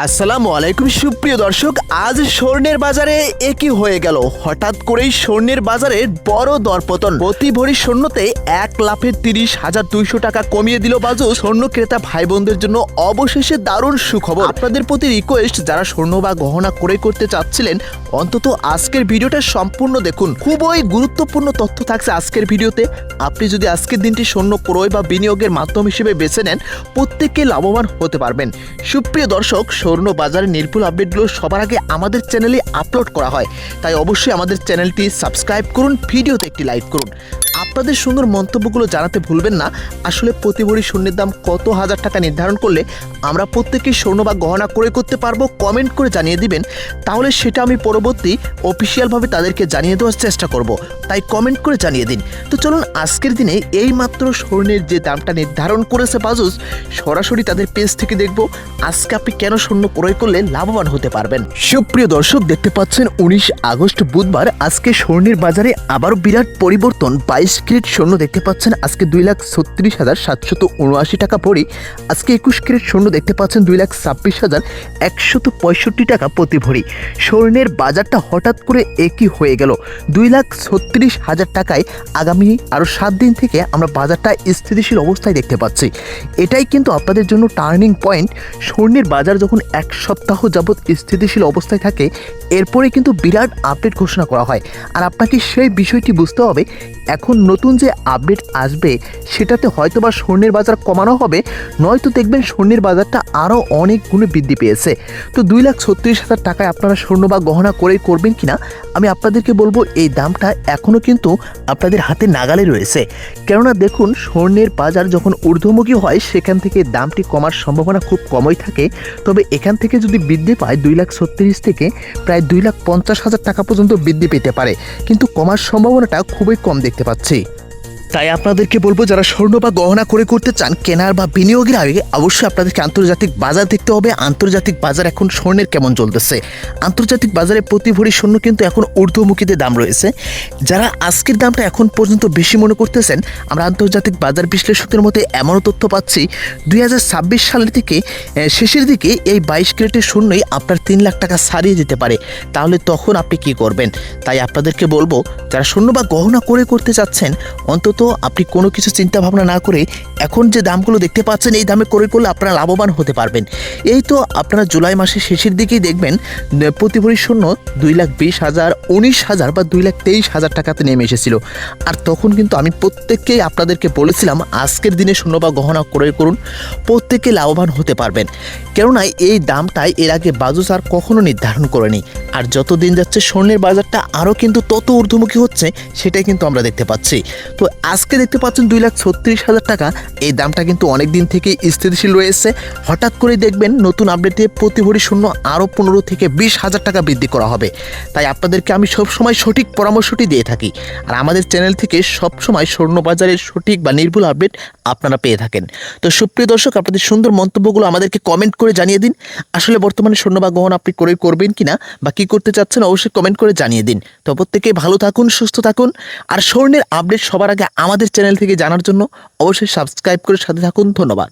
আসসালামু আলাইকুম সুপ্রিয় দর্শক, আজ স্বর্ণের বাজারে একই হয়ে গেল। হঠাৎ করেই স্বর্ণের বাজারে বড় দরপতন। প্রতি ভরি স্বর্ণতে 1,30,200 টাকা কমিয়ে দিল বাজু। স্বর্ণ ক্রেতা ভাই বোনদের জন্য অবশেষে দারুণ সুখবর। আপনাদের প্রতি রিকোয়েস্ট, যারা স্বর্ণ বা গহনা ক্রয় করতে চাচ্ছিলেন অন্তত আজকের ভিডিওটা সম্পূর্ণ দেখুন। খুবই গুরুত্বপূর্ণ তথ্য থাকছে আজকের ভিডিওতে। আপনি যদি আজকের দিনটি স্বর্ণ ক্রয় বা বিনিয়োগের মাধ্যম হিসেবে বেছে নেন, প্রত্যেককে লাভবান হতে পারবেন। সুপ্রিয় দর্শক, স্বর্ণ বাজারের নির্ভুল আপডেটগুলো সবার আগে আমাদের চ্যানেলে আপলোড করা হয়, তাই অবশ্যই আমাদের চ্যানেলটি সাবস্ক্রাইব করুন, ভিডিওতে একটি লাইক করুন। আপনাদের সুন্দর মন্তব্যগুলো জানাতে ভুলবেন না। আসলে প্রতি ভরি স্বর্ণের দাম কত হাজার টাকা নির্ধারণ করলে আমরা প্রত্যেকেই স্বর্ণ বা গহনা ক্রয় করতে পারবো, কমেন্ট করে জানিয়ে দিবেন। তাহলে সেটা আমি পরবর্তী অফিসিয়ালভাবে তাদেরকে জানিয়ে দেওয়ার চেষ্টা করব, তাই কমেন্ট করে জানিয়ে দিন। তো চলুন আজকের দিনে এই মাত্র স্বর্ণের যে দামটা নির্ধারণ করেছে বাজুস, সরাসরি তাদের পেজ থেকে দেখব আজকে আপনি কেন স্বর্ণ ক্রয় করলে লাভবান হতে পারবেন। সুপ্রিয় দর্শক, দেখতে পাচ্ছেন 19 আগস্ট বুধবার আজকে স্বর্ণের বাজারে আবারও বিরাট পরিবর্তন। 22 ক্যারেট স্বর্ণ দেখতে পাচ্ছেন আজকে 2,36,779 টাকা ভরি। আজকে 21 ক্যারেট স্বর্ণ দেখতে পাচ্ছেন 2,26,165 টাকা প্রতি ভরি। স্বর্ণের বাজারটা হঠাৎ করে একই হয়ে গেল 2,36,000 টাকায়। আগামী আরও 7 দিন থেকে আমরা বাজারটা স্থিতিশীল অবস্থায় দেখতে পাচ্ছি। এটাই কিন্তু আপনাদের জন্য টার্নিং পয়েন্ট। স্বর্ণের বাজার যখন এক সপ্তাহ যাবৎ স্থিতিশীল অবস্থায় থাকে, এরপরে কিন্তু বিরাট আপডেট ঘোষণা করা হয়। আর আপনাকে সেই বিষয়টি বুঝতে হবে, এখন নতুন যে আপডেট আসবে সেটাতে হয়তোবা স্বর্ণের বাজার কমানো হবে, নয়তো দেখবেন স্বর্ণের বাজারটা আরও অনেক গুণে বৃদ্ধি পেয়েছে। তো 2,36,000 টাকায় আপনারা স্বর্ণ বা গহনা ক্রয় করবেন কিনা আমি আপনাদেরকে বলবো, এই দামটা এখনও কিন্তু আপনাদের হাতে নাগালে রয়েছে। কেননা দেখুন, স্বর্ণের বাজার যখন ঊর্ধ্বমুখী হয় সেখান থেকে দামটি কমার সম্ভাবনা খুব কমই থাকে। তবে এখান থেকে যদি বৃদ্ধি পায় 2,36,000 থেকে প্রায় 2,50,000 টাকা পর্যন্ত বৃদ্ধি পেতে পারে, কিন্তু কমার সম্ভাবনাটা খুবই কম দেখতে পাচ্ছি। তাই আপনাদেরকে বলবো, যারা স্বর্ণ বা গহনা ক্রয় করতে চান কেনার বা বিনিয়োগের আগে অবশ্যই আপনাদেরকে আন্তর্জাতিক বাজার দেখতে হবে। আন্তর্জাতিক বাজার এখন স্বর্ণের কেমন চলতেছে। আন্তর্জাতিক বাজারে প্রতি ভরি স্বর্ণ কিন্তু এখন ঊর্ধ্বমুখীতে দাম রয়েছে। যারা আজকের দামটা এখন পর্যন্ত বেশি মনে করতেছেন, আমরা আন্তর্জাতিক বাজার বিশ্লেষকদের মধ্যে এমনও তথ্য পাচ্ছি 2026 সালের থেকে শেষের দিকে এই 22 ক্যারেটের স্বর্ণই আপনার 3 লাখ টাকা ছাড়িয়ে যেতে পারে। তাহলে তখন আপনি কি করবেন? তাই আপনাদেরকে বলবো, যারা স্বর্ণ বা গহনা ক্রয় করতে চাচ্ছেন অন্তত আপনি কোনো কিছু চিন্তা ভাবনা না করে এখন যে দামগুলো দেখতে পাচ্ছেন এই দামে ক্রয় করলে আপনারা লাভবান হতে পারবেন। এই তো আপনারা জুলাই মাসের শেষের দিকেই দেখবেন প্রতি ভরি স্বর্ণ 2,20,000, 19,000 বা 2,23,000 টাকাতে নেমে এসেছিল। আর তখন কিন্তু আমি প্রত্যেককেই আপনাদেরকে বলেছিলাম আজকের দিনে স্বর্ণ বা গহনা ক্রয় করুন, প্রত্যেকে লাভবান হতে পারবেন। কেননা এই দামটাই এর আগে বাজুস আর কখনো নির্ধারণ করেনি। আর যত দিন যাচ্ছে স্বর্ণের বাজারটা আরও কিন্তু তত ঊর্ধ্বমুখী হচ্ছে, সেটাই কিন্তু আমরা দেখতে পাচ্ছি। তো আজকে দেখতে পাচ্ছেন 2,36,000 টাকা, এই দামটা কিন্তু অনেক দিন থেকেই স্থিতিশীল রয়েছে। হঠাৎ করে দেখবেন নতুন আপডেটে প্রতি ভরি স্বর্ণ আরও 15 থেকে 20,000 টাকা বৃদ্ধি করা হবে। তাই আপনাদেরকে আমি সবসময় সঠিক পরামর্শটি দিয়ে থাকি। আর আমাদের চ্যানেল থেকে সবসময় স্বর্ণ বাজারের সঠিক বা নির্ভুল আপডেট আপনারা পেয়ে থাকেন। তো সুপ্রিয় দর্শক, আপনাদের সুন্দর মন্তব্যগুলো আমাদেরকে কমেন্ট করে জানিয়ে দিন। আসলে বর্তমানে স্বর্ণ বা গহনা আপনি ক্রয় করবেন কিনা বা কী করতে চাচ্ছেন অবশ্যই কমেন্ট করে জানিয়ে দিন। তো প্রত্যেকে ভালো থাকুন, সুস্থ থাকুন। আর স্বর্ণের আপডেট সবার আগে আমাদের চ্যানেল থেকে জানার জন্য অবশ্যই সাবস্ক্রাইব করে সাথে থাকুন। ধন্যবাদ।